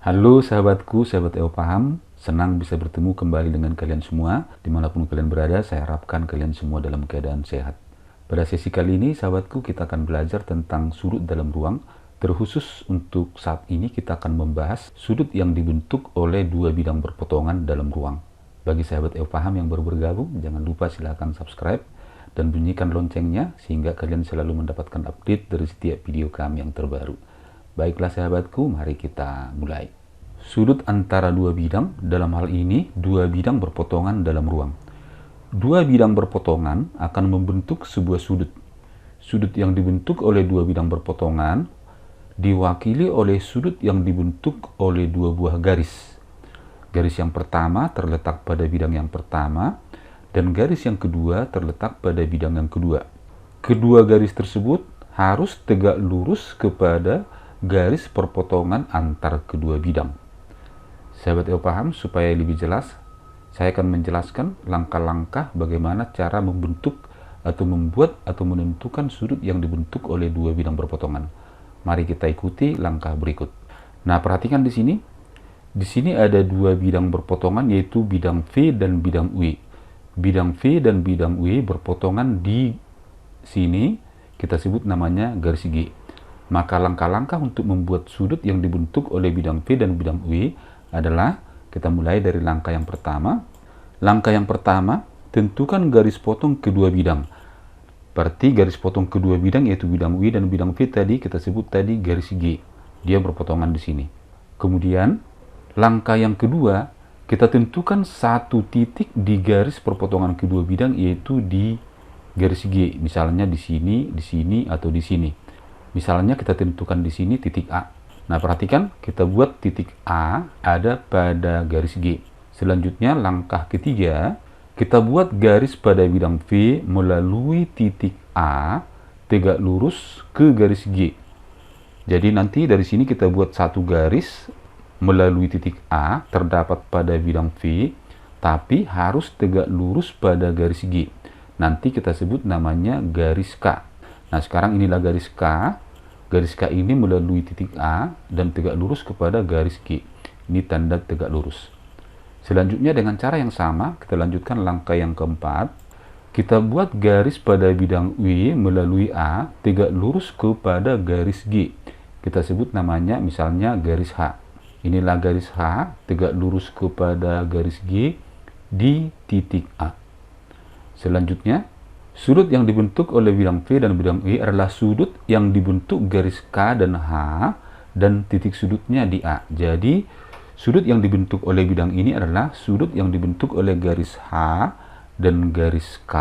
Halo sahabatku, sahabat EO Paham. Senang bisa bertemu kembali dengan kalian semua. Dimanapun kalian berada, saya harapkan kalian semua dalam keadaan sehat. Pada sesi kali ini, sahabatku, kita akan belajar tentang sudut dalam ruang. Terkhusus untuk saat ini, kita akan membahas sudut yang dibentuk oleh dua bidang berpotongan dalam ruang. Bagi sahabat EO Paham yang baru bergabung, jangan lupa silahkan subscribe dan bunyikan loncengnya sehingga kalian selalu mendapatkan update dari setiap video kami yang terbaru. Baiklah sahabatku, mari kita mulai. Sudut antara dua bidang, dalam hal ini dua bidang berpotongan dalam ruang. Dua bidang berpotongan akan membentuk sebuah sudut. Sudut yang dibentuk oleh dua bidang berpotongan diwakili oleh sudut yang dibentuk oleh dua buah garis. Garis yang pertama terletak pada bidang yang pertama, dan garis yang kedua terletak pada bidang yang kedua. Kedua garis tersebut harus tegak lurus kepada garis perpotongan antar kedua bidang. Sahabat EO Paham, supaya lebih jelas, saya akan menjelaskan langkah-langkah bagaimana cara membentuk atau membuat atau menentukan sudut yang dibentuk oleh dua bidang berpotongan. Mari kita ikuti langkah berikut. Nah, perhatikan di sini. Di sini ada dua bidang berpotongan, yaitu bidang V dan bidang UE. Bidang V dan bidang UE berpotongan di sini, kita sebut namanya garis G. Maka langkah-langkah untuk membuat sudut yang dibentuk oleh bidang V dan bidang UE adalah, kita mulai dari langkah yang pertama. Langkah yang pertama, tentukan garis potong kedua bidang. Berarti garis potong kedua bidang yaitu bidang UE dan bidang V tadi kita sebut tadi garis G. Dia berpotongan di sini. Kemudian, langkah yang kedua, kita tentukan satu titik di garis perpotongan kedua bidang yaitu di garis G. Misalnya di sini, atau di sini. Misalnya kita tentukan di sini titik A. Nah, perhatikan, kita buat titik A ada pada garis G. Selanjutnya, langkah ketiga, kita buat garis pada bidang V melalui titik A tegak lurus ke garis G. Jadi nanti dari sini kita buat satu garis melalui titik A terdapat pada bidang V, tapi harus tegak lurus pada garis G. Nanti kita sebut namanya garis K. Nah, sekarang inilah garis K. Garis K ini melalui titik A dan tegak lurus kepada garis G. Ini tanda tegak lurus. Selanjutnya dengan cara yang sama, kita lanjutkan langkah yang keempat. Kita buat garis pada bidang W melalui A tegak lurus kepada garis G. Kita sebut namanya misalnya garis H. Inilah garis H tegak lurus kepada garis G di titik A. Selanjutnya, sudut yang dibentuk oleh bidang V dan bidang E adalah sudut yang dibentuk garis K dan H dan titik sudutnya di A. Jadi, sudut yang dibentuk oleh bidang ini adalah sudut yang dibentuk oleh garis H dan garis K,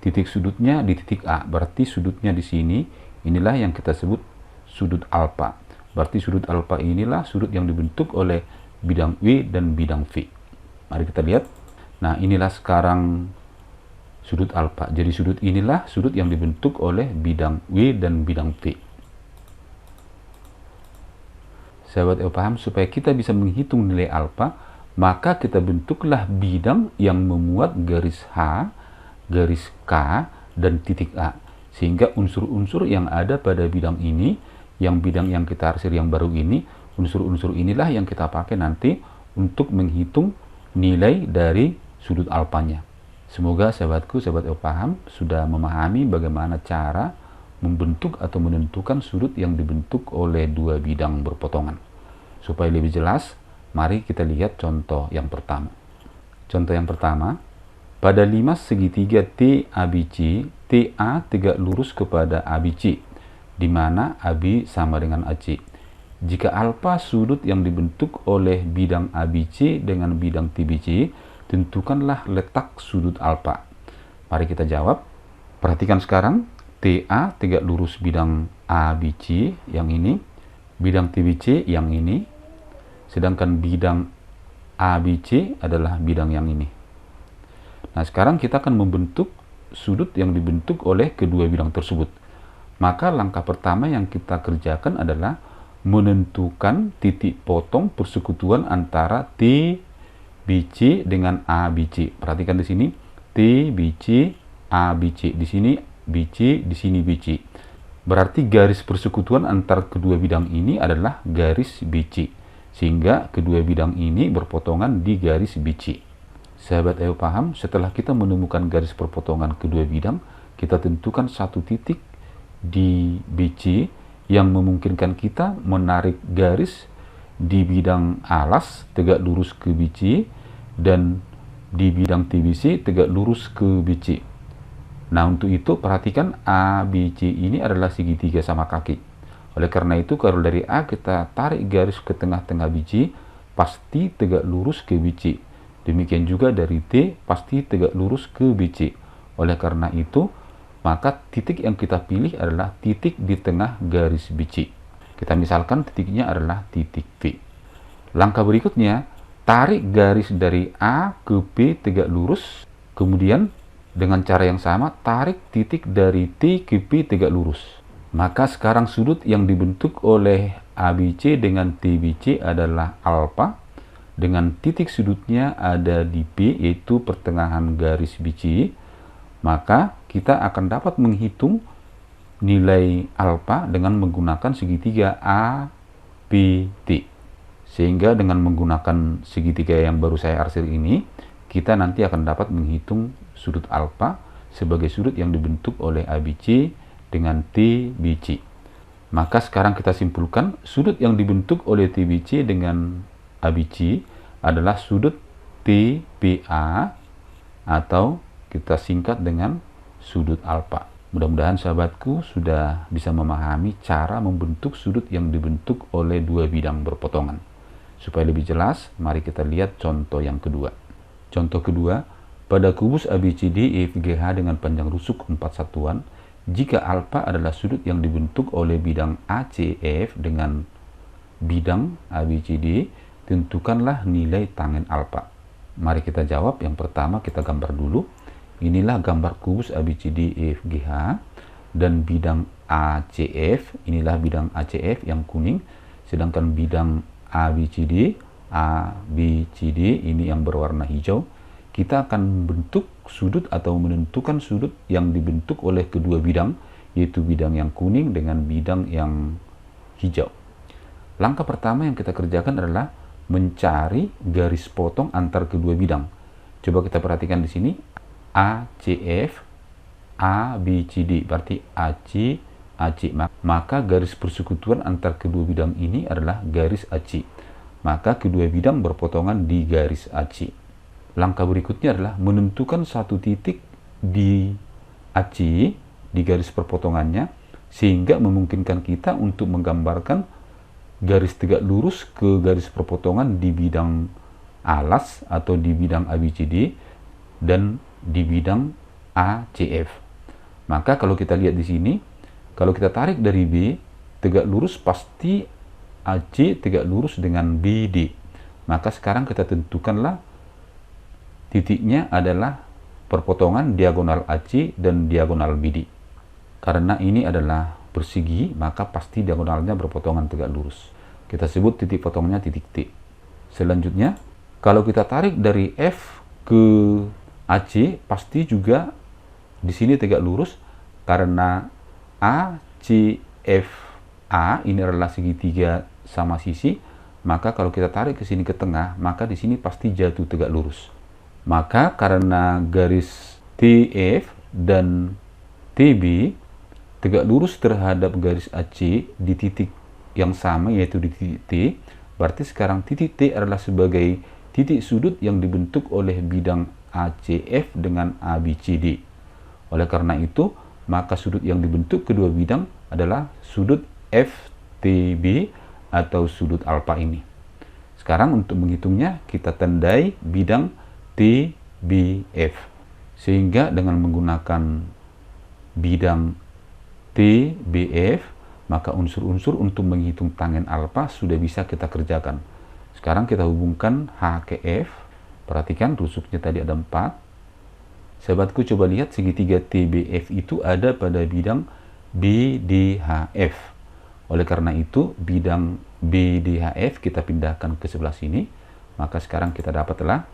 titik sudutnya di titik A. Berarti sudutnya di sini, inilah yang kita sebut sudut alfa. Berarti sudut alfa inilah sudut yang dibentuk oleh bidang W dan bidang V. Mari kita lihat. Nah, inilah sekarang sudut alfa. Jadi sudut inilah sudut yang dibentuk oleh bidang W dan bidang V. Sahabat EO Paham, supaya kita bisa menghitung nilai alfa, maka kita bentuklah bidang yang memuat garis H, garis K, dan titik A. Sehingga unsur-unsur yang ada pada bidang ini, yang bidang yang kita arsir yang baru ini, unsur-unsur inilah yang kita pakai nanti untuk menghitung nilai dari sudut alfanya. Semoga sahabatku, sahabat EO Paham, sudah memahami bagaimana cara membentuk atau menentukan sudut yang dibentuk oleh dua bidang berpotongan. Supaya lebih jelas, mari kita lihat contoh yang pertama. Contoh yang pertama, pada 5 segitiga TABC, TA tegak lurus kepada ABC, di mana AB sama dengan AC. Jika alfa sudut yang dibentuk oleh bidang ABC dengan bidang TBC, tentukanlah letak sudut alfa. Mari kita jawab. Perhatikan sekarang, TA tegak lurus bidang ABC yang ini, bidang TBC yang ini, sedangkan bidang ABC adalah bidang yang ini. Nah, sekarang kita akan membentuk sudut yang dibentuk oleh kedua bidang tersebut. Maka langkah pertama yang kita kerjakan adalah menentukan titik potong persekutuan antara TBC dengan ABC. Perhatikan di sini, TBC, ABC. Di sini BC, di sini BC. Berarti garis persekutuan antar kedua bidang ini adalah garis BC. sehingga kedua bidang ini berpotongan di garis BC. Sahabat EO paham, setelah kita menemukan garis perpotongan kedua bidang, kita tentukan satu titik di BC yang memungkinkan kita menarik garis di bidang alas tegak lurus ke BC dan di bidang TBC tegak lurus ke BC. Nah, untuk itu perhatikan ABC ini adalah segitiga sama kaki. Oleh karena itu, kalau dari A kita tarik garis ke tengah-tengah BC, pasti tegak lurus ke BC. Demikian juga dari T, pasti tegak lurus ke BC. Oleh karena itu, maka titik yang kita pilih adalah titik di tengah garis BC. Kita misalkan titiknya adalah titik V. Langkah berikutnya, tarik garis dari A ke P tegak lurus, kemudian dengan cara yang sama, tarik titik dari T ke P tegak lurus. Maka sekarang sudut yang dibentuk oleh ABC dengan TBC adalah alfa, dengan titik sudutnya ada di P, yaitu pertengahan garis BC. Maka kita akan dapat menghitung nilai alfa dengan menggunakan segitiga APT. Sehingga dengan menggunakan segitiga yang baru saya arsir ini, kita nanti akan dapat menghitung sudut alfa sebagai sudut yang dibentuk oleh ABC dengan TBC. Maka sekarang kita simpulkan sudut yang dibentuk oleh TBC dengan ABC adalah sudut TPA atau kita singkat dengan sudut alfa. Mudah-mudahan sahabatku sudah bisa memahami cara membentuk sudut yang dibentuk oleh dua bidang berpotongan. Supaya lebih jelas, mari kita lihat contoh yang kedua. Contoh kedua, pada kubus ABCD EFGH dengan panjang rusuk 4 satuan, jika alfa adalah sudut yang dibentuk oleh bidang ACF dengan bidang ABCD, tentukanlah nilai tangen alfa. Mari kita jawab. Yang pertama kita gambar dulu. Inilah gambar kubus ABCD EFGH dan bidang ACF. Inilah bidang ACF yang kuning, sedangkan bidang ABCD ini yang berwarna hijau. Kita akan membentuk sudut atau menentukan sudut yang dibentuk oleh kedua bidang, yaitu bidang yang kuning dengan bidang yang hijau. Langkah pertama yang kita kerjakan adalah mencari garis potong antar kedua bidang. Coba kita perhatikan di sini, ACF, ABCD, berarti AC, AC. Maka garis persekutuan antar kedua bidang ini adalah garis AC. Maka kedua bidang berpotongan di garis AC. Langkah berikutnya adalah menentukan satu titik di AC, di garis perpotongannya, sehingga memungkinkan kita untuk menggambarkan garis tegak lurus ke garis perpotongan di bidang alas atau di bidang ABCD dan di bidang ACF. Maka kalau kita lihat di sini, kalau kita tarik dari B, tegak lurus pasti AC tegak lurus dengan BD. Maka sekarang kita tentukanlah titiknya adalah perpotongan diagonal AC dan diagonal BD. Karena ini adalah persegi, maka pasti diagonalnya berpotongan tegak lurus. Kita sebut titik potongnya titik T. Selanjutnya, kalau kita tarik dari F ke AC, pasti juga di sini tegak lurus karena ACFA ini adalah segitiga sama sisi. Maka kalau kita tarik ke sini ke tengah, maka di sini pasti jatuh tegak lurus. Maka karena garis TF dan TB tegak lurus terhadap garis AC di titik yang sama, yaitu di titik T, berarti sekarang titik T adalah sebagai titik sudut yang dibentuk oleh bidang ACF dengan ABCD. Oleh karena itu, maka sudut yang dibentuk kedua bidang adalah sudut FTB atau sudut alfa ini. Sekarang untuk menghitungnya, kita tandai bidang TBF, sehingga dengan menggunakan bidang TBF, maka unsur-unsur untuk menghitung tangen alfa sudah bisa kita kerjakan. Sekarang kita hubungkan H ke F. Perhatikan rusuknya tadi ada 4. Sahabatku, coba lihat segitiga TBF itu ada pada bidang BDHF. Oleh karena itu, bidang BDHF kita pindahkan ke sebelah sini. Maka sekarang kita dapatlah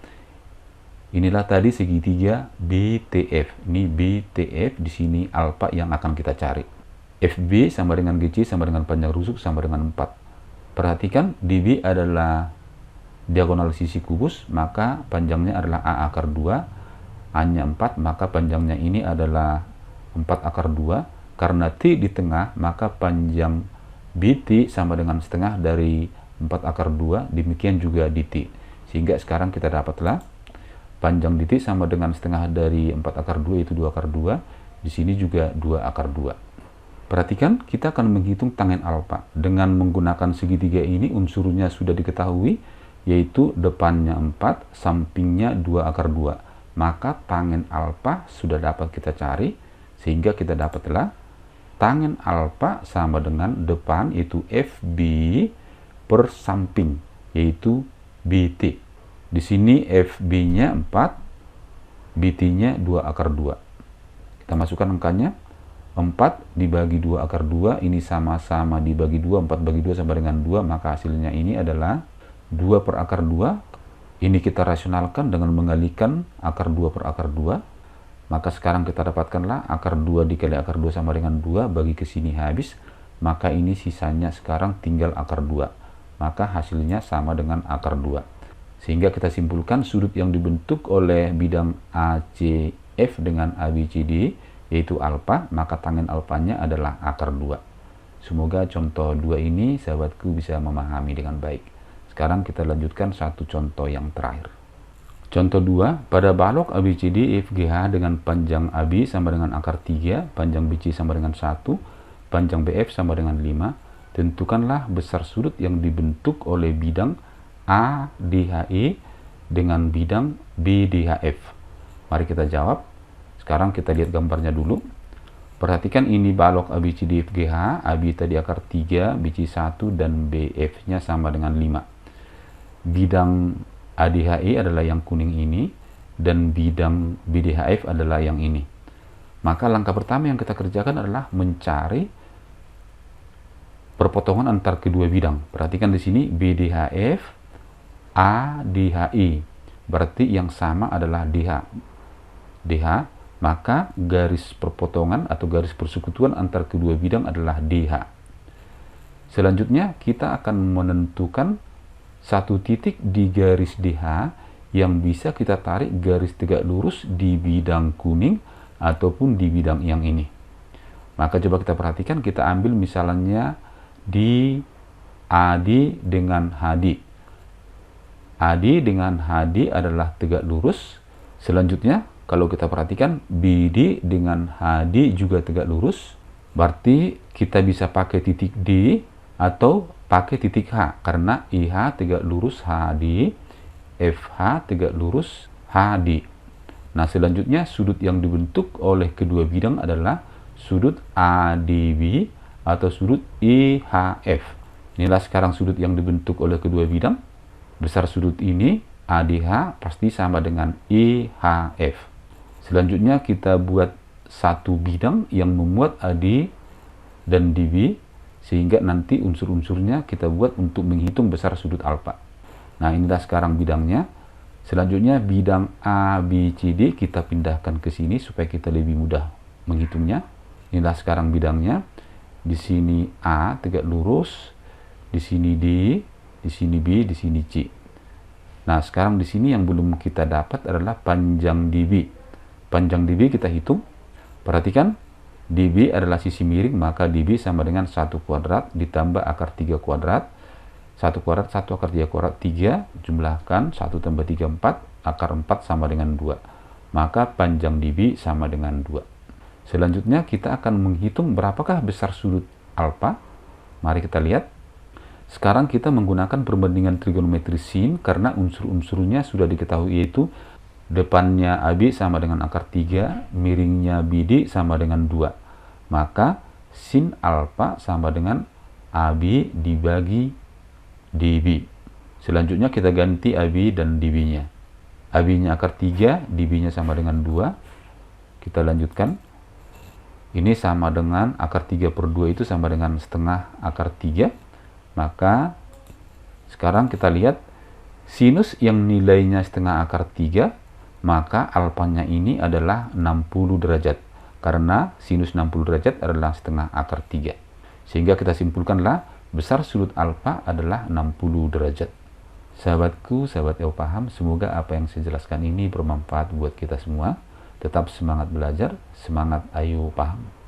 inilah tadi segitiga BTF. Ini BTF, di sini alfa yang akan kita cari. FB sama dengan GC sama dengan panjang rusuk sama dengan 4. Perhatikan dB adalah diagonal sisi kubus, maka panjangnya adalah A akar 2. A-nya 4, maka panjangnya ini adalah 4 akar 2. Karena T di tengah, maka panjang BT sama dengan setengah dari 4 akar 2, demikian juga dt. Sehingga sekarang kita dapatlah panjang dt sama dengan setengah dari 4 akar 2, itu 2 akar 2. Di sini juga 2 akar 2. Perhatikan, kita akan menghitung tangen alfa. Dengan menggunakan segitiga ini, unsurnya sudah diketahui, yaitu depannya 4, sampingnya 2 akar 2. Maka tangen alfa sudah dapat kita cari, sehingga kita dapatlah tangen alfa sama dengan depan, yaitu FB per samping, yaitu BT. Di sini FB-nya 4, BT-nya 2 akar 2. Kita masukkan angkanya. 4 dibagi 2 akar 2, ini sama-sama dibagi 2, 4 bagi 2 sama dengan 2, maka hasilnya ini adalah 2 per akar 2. Ini kita rasionalkan dengan mengalikan akar 2 per akar 2. Maka sekarang kita dapatkanlah akar 2 dikali akar 2 sama dengan 2, bagi ke sini habis. Maka ini sisanya sekarang tinggal akar 2. Maka hasilnya sama dengan akar 2. Sehingga kita simpulkan sudut yang dibentuk oleh bidang ACF dengan ABCD, yaitu alfa, maka tangen alfanya adalah akar 2. Semoga contoh 2 ini sahabatku bisa memahami dengan baik. Sekarang kita lanjutkan satu contoh yang terakhir. Contoh 2, pada balok ABCD EFGH dengan panjang AB sama dengan akar 3, panjang BC sama dengan 1, panjang BF sama dengan 5, tentukanlah besar sudut yang dibentuk oleh bidang ADHE dengan bidang BDHF. Mari kita jawab. Sekarang kita lihat gambarnya dulu. Perhatikan ini balok ABCD FGH, AB tadi akar 3, BC 1, dan BF-nya sama dengan 5. Bidang ADHE adalah yang kuning ini, dan bidang BDHF adalah yang ini. Maka langkah pertama yang kita kerjakan adalah mencari perpotongan antar kedua bidang. Perhatikan di sini BDHF, ADHE, berarti yang sama adalah DH, maka garis perpotongan atau garis persekutuan antar kedua bidang adalah DH. Selanjutnya kita akan menentukan satu titik di garis DH yang bisa kita tarik garis tegak lurus di bidang kuning ataupun di bidang yang ini. Maka coba kita perhatikan, kita ambil misalnya di AD dengan HD. AD dengan HD adalah tegak lurus. Selanjutnya kalau kita perhatikan BD dengan HD juga tegak lurus, berarti kita bisa pakai titik D atau pakai titik H, karena IH tegak lurus HD, FH tegak lurus HD. Nah, selanjutnya sudut yang dibentuk oleh kedua bidang adalah sudut ADB atau sudut IHF. Inilah sekarang sudut yang dibentuk oleh kedua bidang. Besar sudut ini ADH pasti sama dengan IHF. Selanjutnya kita buat satu bidang yang memuat AD dan DB, sehingga nanti unsur-unsurnya kita buat untuk menghitung besar sudut alfa. Nah, inilah sekarang bidangnya. Selanjutnya bidang ABCD kita pindahkan ke sini supaya kita lebih mudah menghitungnya. Inilah sekarang bidangnya. Di sini A tegak lurus, di sini D, di sini B, di sini C. Nah, sekarang di sini yang belum kita dapat adalah panjang DB. Panjang DB kita hitung. Perhatikan, DB adalah sisi miring, maka DB sama dengan 1 kuadrat ditambah akar 3 kuadrat. 1 kuadrat, 1 akar 3 kuadrat, 3. Jumlahkan, 1 tambah 3, 4. Akar 4 sama dengan 2. Maka panjang DB sama dengan 2. Selanjutnya kita akan menghitung berapakah besar sudut alfa. Mari kita lihat. Sekarang kita menggunakan perbandingan trigonometri sin karena unsur-unsurnya sudah diketahui, yaitu depannya AB sama dengan akar 3, miringnya BD sama dengan 2. Maka sin alfa sama dengan AB dibagi DB. Selanjutnya kita ganti AB dan DB-nya. AB-nya akar 3, DB-nya sama dengan 2. Kita lanjutkan. Ini sama dengan akar 3 per 2 itu sama dengan setengah akar 3. Maka sekarang kita lihat sinus yang nilainya setengah akar 3, maka alfanya ini adalah 60 derajat. Karena sinus 60 derajat adalah setengah akar 3. Sehingga kita simpulkanlah Besar sudut alfa adalah 60 derajat. Sahabatku, sahabat EO Paham, semoga apa yang saya jelaskan ini bermanfaat buat kita semua. Tetap semangat belajar, semangat ayo paham.